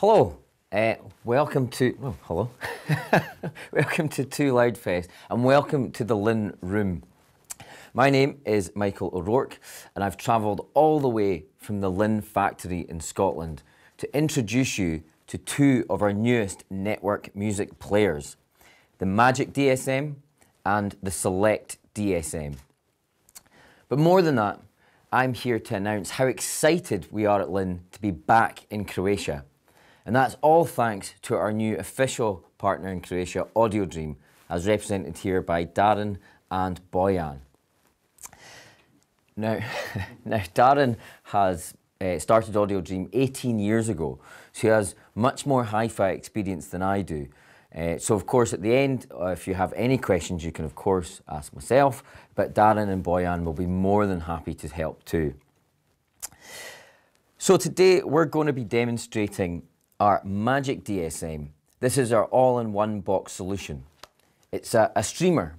Hello, welcome to, hello. Welcome to Too Loud Fest and welcome to the Linn room. My name is Michael O'Rourke and I've travelled all the way from the Linn factory in Scotland to introduce you to two of our newest network music players, the Majik DSM and the Selekt DSM. But more than that, I'm here to announce how excited we are at Linn to be back in Croatia. And that's all thanks to our new official partner in Croatia, Audio Dream, as represented here by Darren and Bojan. Now Darren has started Audio Dream 18 years ago, so he has much more hi-fi experience than I do. So of course at the end, if you have any questions, you can of course ask myself, but Darren and Bojan will be more than happy to help too. So today we're going to be demonstrating our Majik DSM. This is our all-in-one box solution. It's a streamer,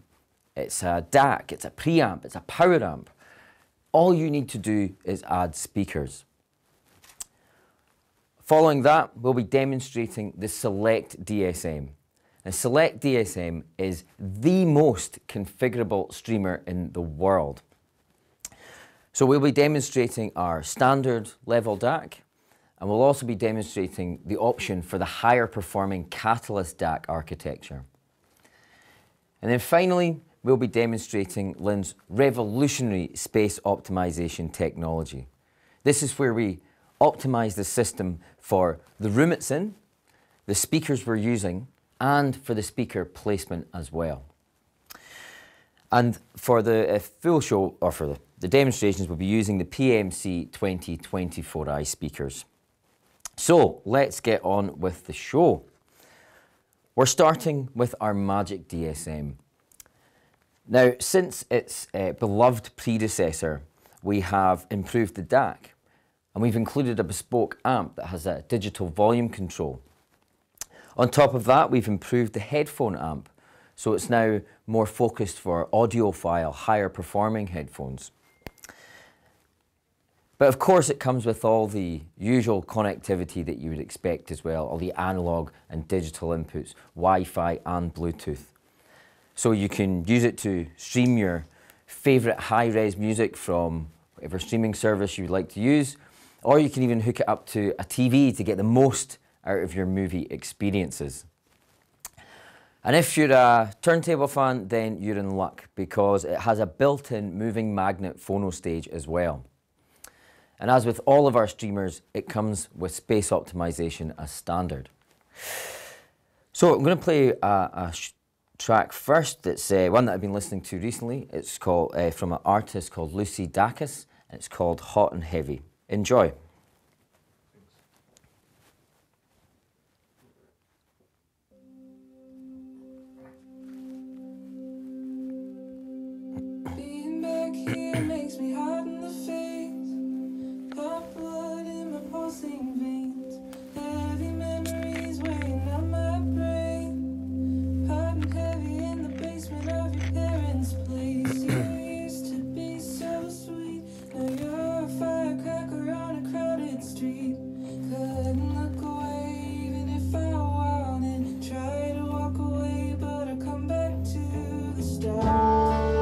it's a DAC, it's a preamp, it's a power amp. All you need to do is add speakers. Following that, we'll be demonstrating the Selekt DSM. The Selekt DSM is the most configurable streamer in the world. So we'll be demonstrating our standard level DAC, and we'll also be demonstrating the option for the higher performing Catalyst DAC architecture. And then finally, we'll be demonstrating Linn's revolutionary space optimization technology. This is where we optimize the system for the room it's in, the speakers we're using, and for the speaker placement as well. And for the full show, or for the demonstrations, we'll be using the PMC 2024i speakers. So let's get on with the show. We're starting with our Majik DSM. Now, since its beloved predecessor, we have improved the DAC, and we've included a bespoke amp that has a digital volume control. On top of that, we've improved the headphone amp, so it's now more focused for audiophile, higher performing headphones. But of course it comes with all the usual connectivity that you would expect as well, all the analog and digital inputs, Wi-Fi and Bluetooth. So you can use it to stream your favourite high-res music from whatever streaming service you would like to use, or you can even hook it up to a TV to get the most out of your movie experiences. And if you're a turntable fan, then you're in luck because it has a built-in moving magnet phono stage as well. And as with all of our streamers, it comes with space optimization as standard. So I'm going to play a track first. That's one that I've been listening to recently. It's called from an artist called Lucy Dacus, and it's called Hot and Heavy. Enjoy. Being back here makes me hot in the face. Got blood in my pulsing veins. Heavy memories weighing on my brain. Hot and heavy in the basement of your parents' place. You used to be so sweet. Now you're a firecracker on a crowded street. Couldn't look away even if I wanted. Try to walk away, but I come back to the start.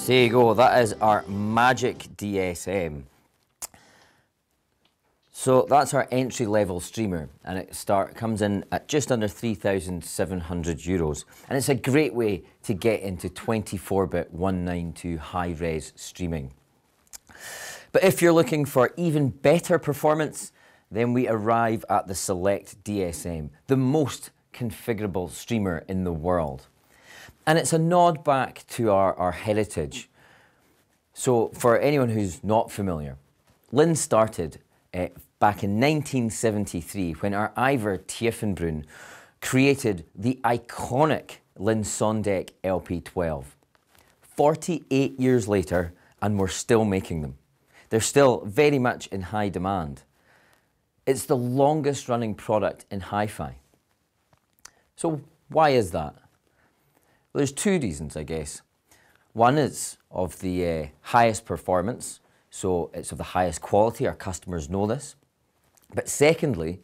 There you go, that is our Majik DSM. So that's our entry-level streamer, and it comes in at just under €3,700, and it's a great way to get into 24-bit 192 high-res streaming. But if you're looking for even better performance, then we arrive at the Selekt DSM, the most configurable streamer in the world. And it's a nod back to our heritage. So for anyone who's not familiar, Linn started back in 1973 when our Ivar Tiefenbrunn created the iconic Linn Sondek LP12. 48 years later, and we're still making them. They're still very much in high demand. It's the longest running product in hi-fi. So why is that? Well, there's two reasons, I guess. One is of the highest performance, so it's of the highest quality, our customers know this. But secondly,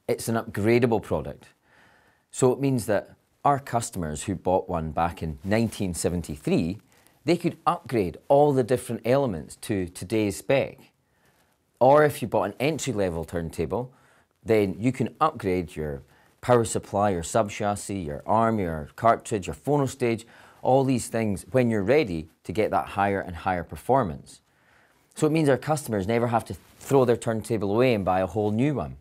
it's an upgradable product. So it means that our customers who bought one back in 1973, they could upgrade all the different elements to today's spec. Or if you bought an entry-level turntable, then you can upgrade your power supply, your sub-chassis, your arm, your cartridge, your phono stage, all these things when you're ready to get that higher and higher performance. So it means our customers never have to throw their turntable away and buy a whole new one.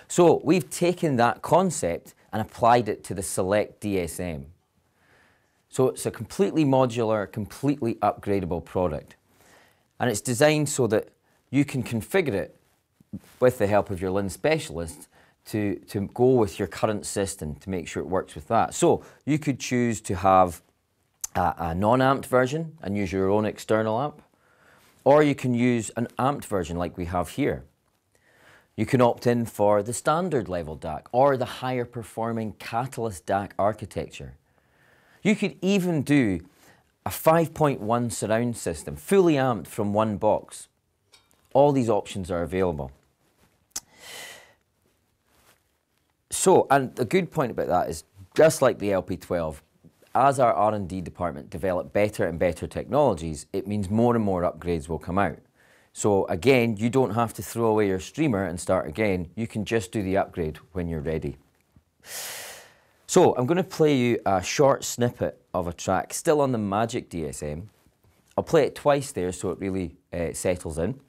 So we've taken that concept and applied it to the Selekt DSM. So it's a completely modular, completely upgradable product. And it's designed so that you can configure it with the help of your Linn specialist to go with your current system to make sure it works with that. So you could choose to have a non-amped version and use your own external amp, or you can use an amped version like we have here. You can opt in for the standard level DAC or the higher performing Catalyst DAC architecture. You could even do a 5.1 surround system, fully amped from one box. All these options are available. So, and the good point about that is, just like the LP12, as our R&D department develop better and better technologies, it means more and more upgrades will come out. So again, you don't have to throw away your streamer and start again. You can just do the upgrade when you're ready. So I'm going to play you a short snippet of a track still on the Majik DSM. I'll play it twice there so it really settles in.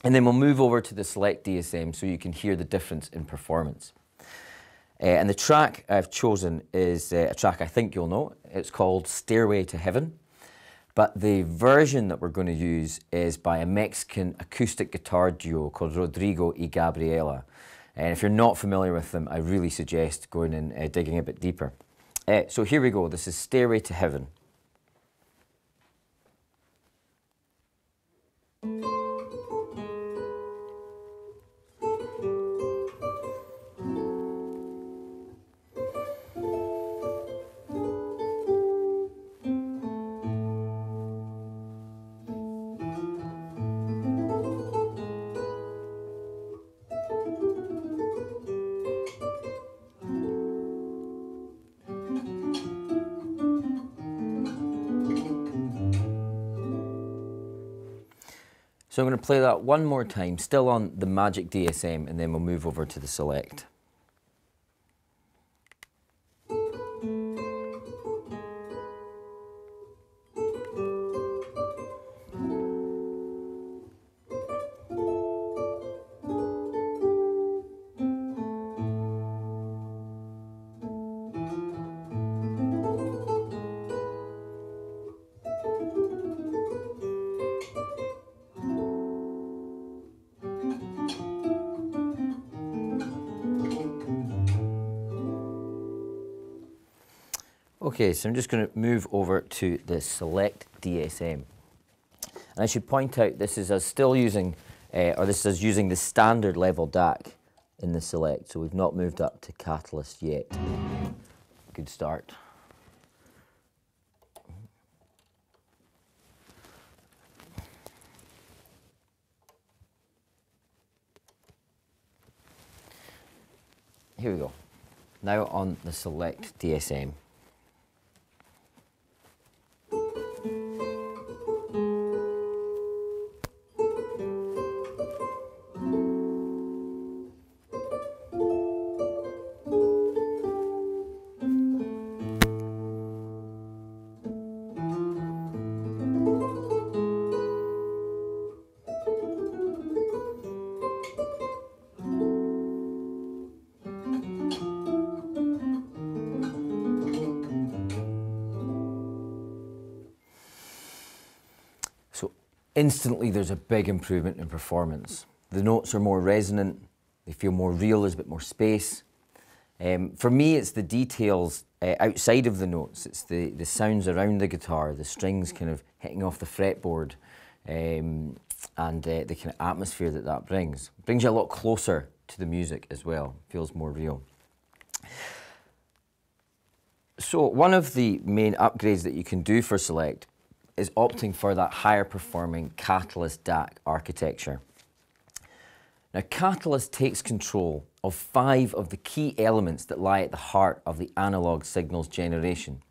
And then we'll move over to the Selekt DSM so you can hear the difference in performance. And the track I've chosen is a track I think you'll know. It's called Stairway to Heaven. But the version that we're going to use is by a Mexican acoustic guitar duo called Rodrigo y Gabriela. And if you're not familiar with them, I really suggest going and digging a bit deeper. So here we go. This is Stairway to Heaven. So I'm going to play that one more time, still on the Majik DSM, and then we'll move over to the Selekt. Okay, so I'm just going to move over to the Selekt DSM. And I should point out this is us still using, this is us using the standard level DAC in the Selekt, so we've not moved up to Catalyst yet. Good start. Here we go. Now on the Selekt DSM. Instantly there's a big improvement in performance. The notes are more resonant, they feel more real, there's a bit more space. For me, it's the details outside of the notes. It's the sounds around the guitar, the strings kind of hitting off the fretboard, and the kind of atmosphere that that brings. It brings you a lot closer to the music as well, feels more real. So one of the main upgrades that you can do for Selekt is opting for that higher performing Catalyst DAC architecture. Now, Catalyst takes control of 5 of the key elements that lie at the heart of the analog signals generation.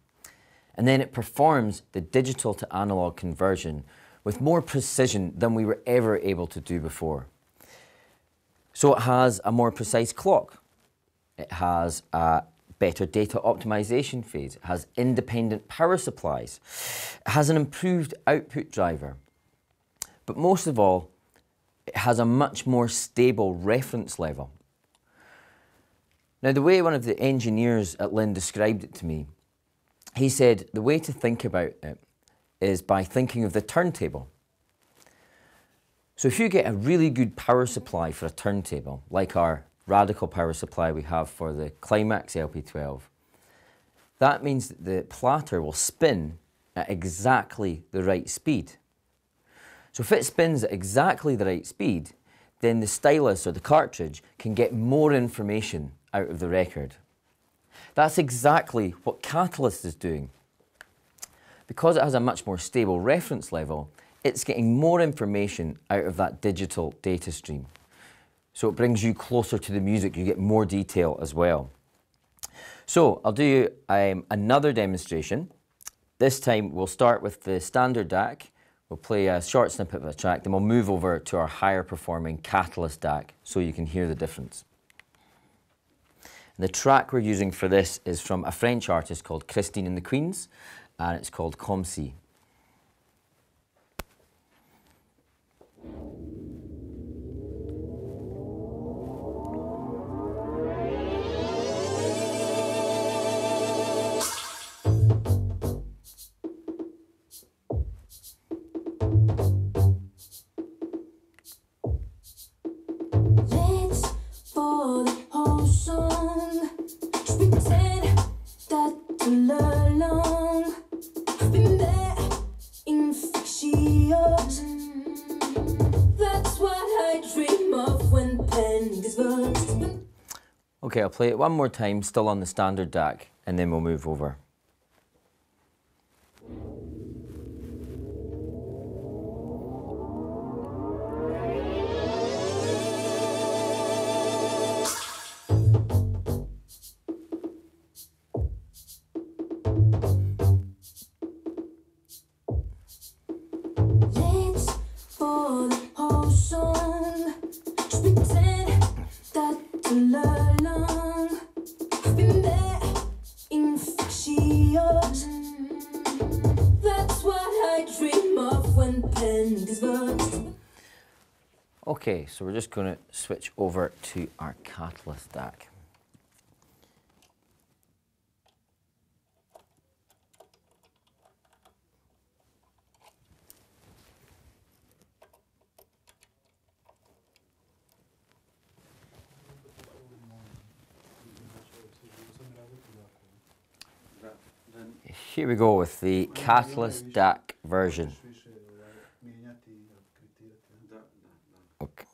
And then it performs the digital to analog conversion with more precision than we were ever able to do before. So it has a more precise clock. It has a better data optimization phase. It has independent power supplies. It has an improved output driver. But most of all, it has a much more stable reference level. Now, the way one of the engineers at Linn described it to me, he said the way to think about it is by thinking of the turntable. So if you get a really good power supply for a turntable, like our radical power supply we have for the Climax LP12, that means that the platter will spin at exactly the right speed. So if it spins at exactly the right speed, then the stylus or the cartridge can get more information out of the record. That's exactly what Catalyst is doing. Because it has a much more stable reference level, it's getting more information out of that digital data stream. So it brings you closer to the music, you get more detail as well. So I'll do another demonstration. This time we'll start with the standard DAC. We'll play a short snippet of a track, then we'll move over to our higher performing Catalyst DAC so you can hear the difference. The track we're using for this is from a French artist called Christine and the Queens, and it's called Comme Si. Okay, I'll play it one more time, still on the standard DAC, and then we'll move over. Okay, so we're just going to switch over to our Catalyst DAC. Here we go with the Catalyst DAC version. Okay.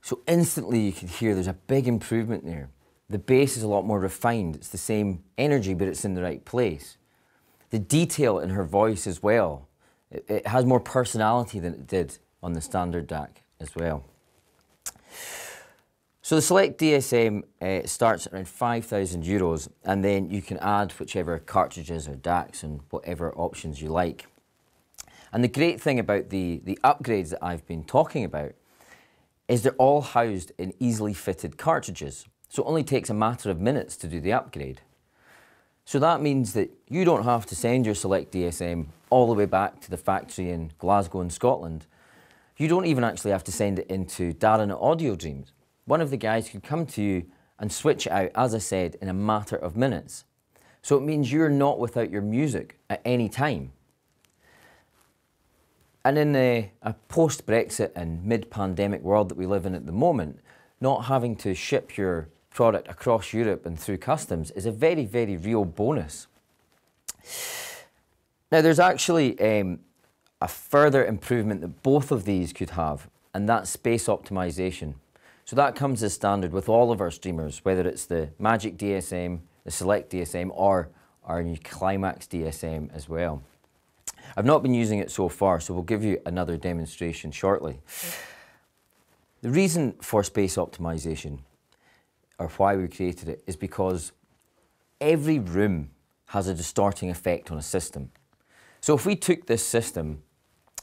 So instantly you can hear there's a big improvement there. The bass is a lot more refined. It's the same energy, but it's in the right place. The detail in her voice as well. It has more personality than it did on the standard DAC as well. So the Selekt DSM starts at around €5,000, and then you can add whichever cartridges or DACs and whatever options you like. And the great thing about the upgrades that I've been talking about is they're all housed in easily fitted cartridges. So it only takes a matter of minutes to do the upgrade. So that means that you don't have to send your Selekt DSM all the way back to the factory in Glasgow in Scotland. You don't even actually have to send it into Darren at Audio Dreams. One of the guys could come to you and switch it out, as I said, in a matter of minutes. So it means you're not without your music at any time. And in a post-Brexit and mid-pandemic world that we live in at the moment, not having to ship your product across Europe and through customs is a very, very real bonus. Now, there's actually a further improvement that both of these could have, and that's space optimization. So that comes as standard with all of our streamers, whether it's the Majik DSM, the Selekt DSM, or our new Climax DSM as well. I've not been using it so far, so we'll give you another demonstration shortly. The reason for space optimization, or why we created it, is because every room has a distorting effect on a system. So if we took this system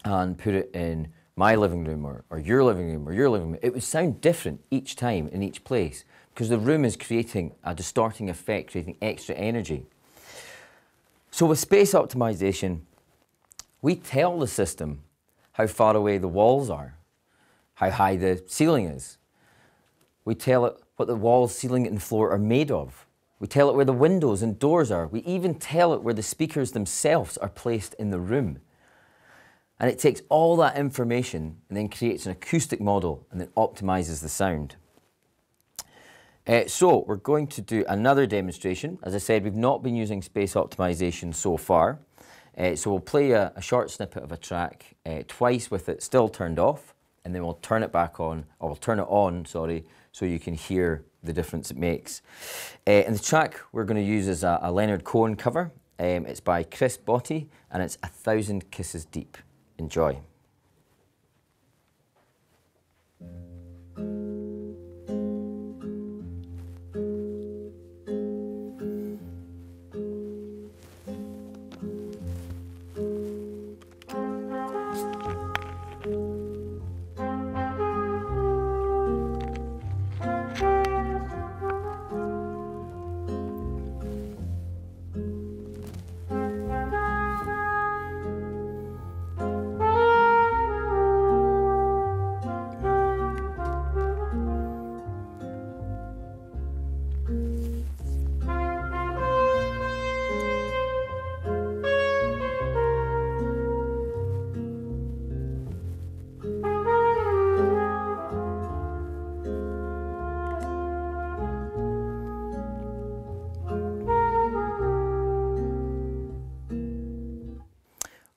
and put it in my living room or your living room or your living room, it would sound different each time in each place because the room is creating a distorting effect, creating extra energy. So with space optimization, we tell the system how far away the walls are, how high the ceiling is. We tell it what the walls, ceiling and floor are made of. We tell it where the windows and doors are. We even tell it where the speakers themselves are placed in the room. And it takes all that information and then creates an acoustic model and then optimizes the sound. So we're going to do another demonstration. As I said, we've not been using space optimization so far. So we'll play a short snippet of a track twice with it still turned off, and then we'll turn it back on, or we'll turn it on, sorry, so you can hear the difference it makes. And the track we're going to use is a Leonard Cohen cover. It's by Chris Botti, and it's 1,000 Kisses Deep. Enjoy.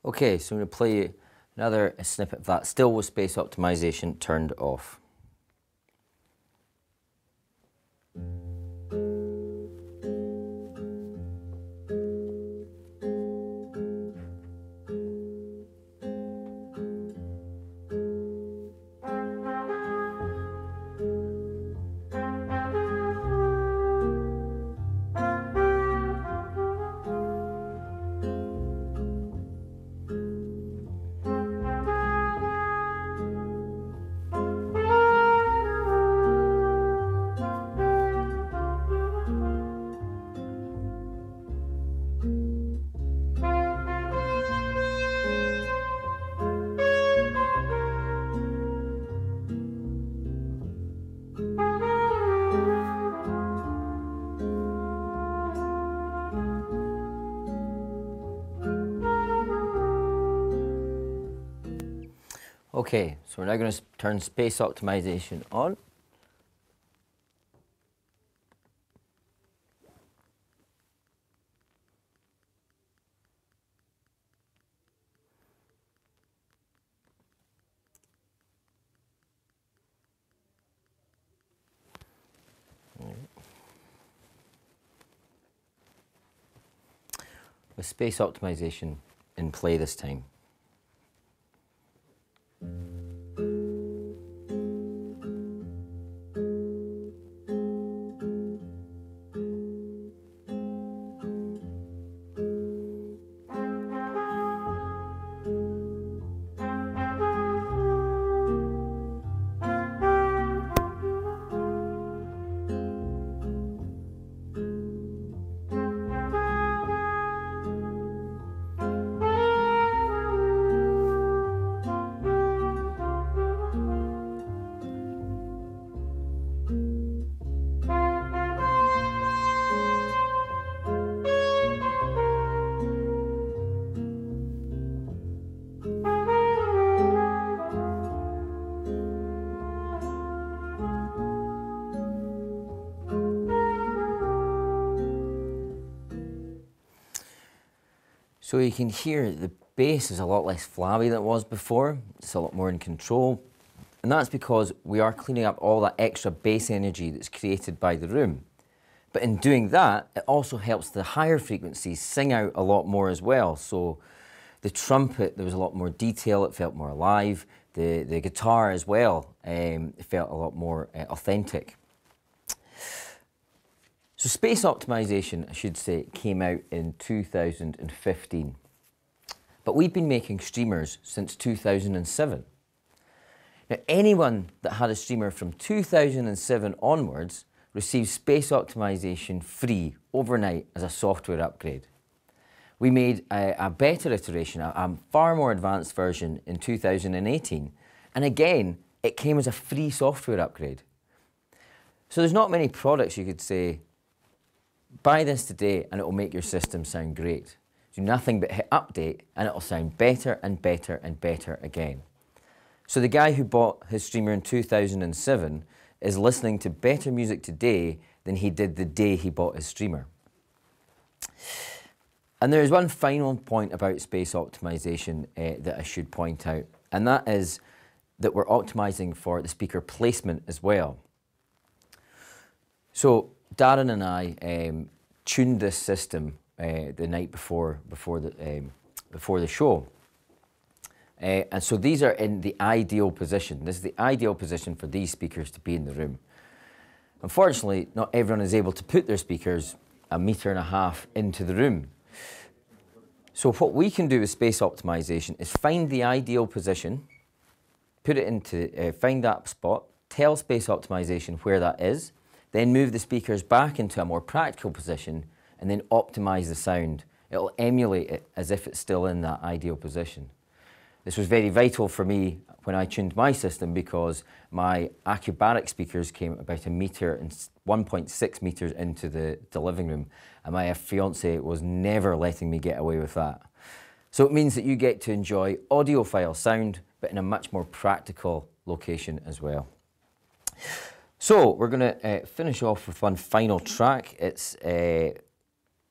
Okay, so I'm going to play you another snippet of that, still with space optimization turned off. Okay, so we're now going to turn space optimization on. With space optimization in play this time. So you can hear the bass is a lot less flabby than it was before. It's a lot more in control. And that's because we are cleaning up all that extra bass energy that's created by the room. But in doing that, it also helps the higher frequencies sing out a lot more as well. So the trumpet, there was a lot more detail, it felt more alive. The guitar as well, it felt a lot more authentic. So space optimization, I should say, came out in 2015. But we've been making streamers since 2007. Now, anyone that had a streamer from 2007 onwards received space optimization free overnight as a software upgrade. We made a better iteration, a far more advanced version in 2018. And again, it came as a free software upgrade. So there's not many products you could say, buy this today and it will make your system sound great. Do nothing but hit update and it will sound better and better and better again. So the guy who bought his streamer in 2007 is listening to better music today than he did the day he bought his streamer. And there is one final point about space optimization that I should point out, and that is that we're optimizing for the speaker placement as well. So Darren and I tuned this system the night before the show. And so these are in the ideal position. This is the ideal position for these speakers to be in the room. Unfortunately, not everyone is able to put their speakers 1.5 meters into the room. So what we can do with space optimization is find the ideal position, put it into, find that spot, tell space optimization where that is, then move the speakers back into a more practical position and then optimize the sound. It'll emulate it as if it's still in that ideal position. This was very vital for me when I tuned my system because my acubaric speakers came about 1 meter and 1.6 meters into the living room, and my fiance was never letting me get away with that. So it means that you get to enjoy audiophile sound, but in a much more practical location as well. So we're going to finish off with one final track. It's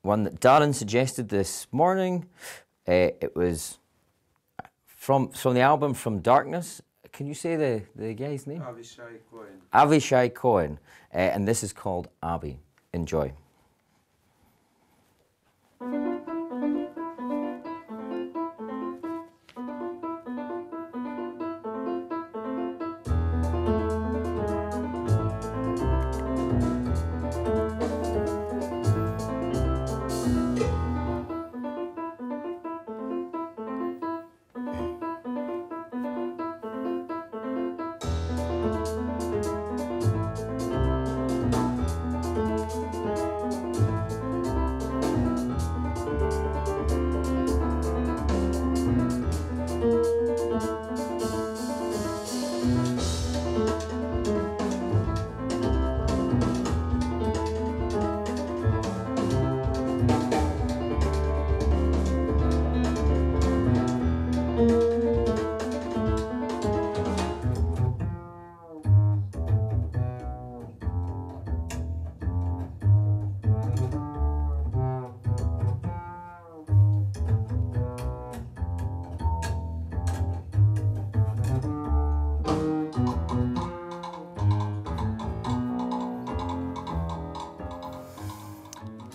one that Darren suggested this morning. It was from the album From Darkness. Can you say the guy's name? Avishai Cohen. Avishai Cohen. And this is called Abby. Enjoy.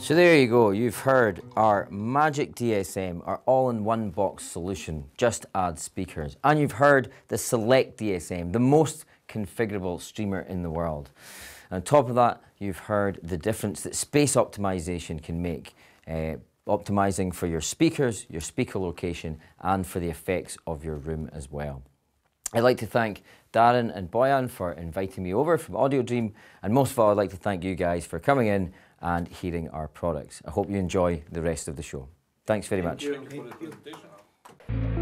So there you go, you've heard our Majik DSM, our all-in-one box solution, just add speakers. And you've heard the Selekt DSM, the most configurable streamer in the world. And on top of that, you've heard the difference that space optimization can make, optimizing for your speakers, your speaker location, and for the effects of your room as well. I'd like to thank Darren and Boyan for inviting me over from Audio Dream, and most of all, I'd like to thank you guys for coming in and hearing our products. I hope you enjoy the rest of the show. Thanks very much. Thank you for the presentation.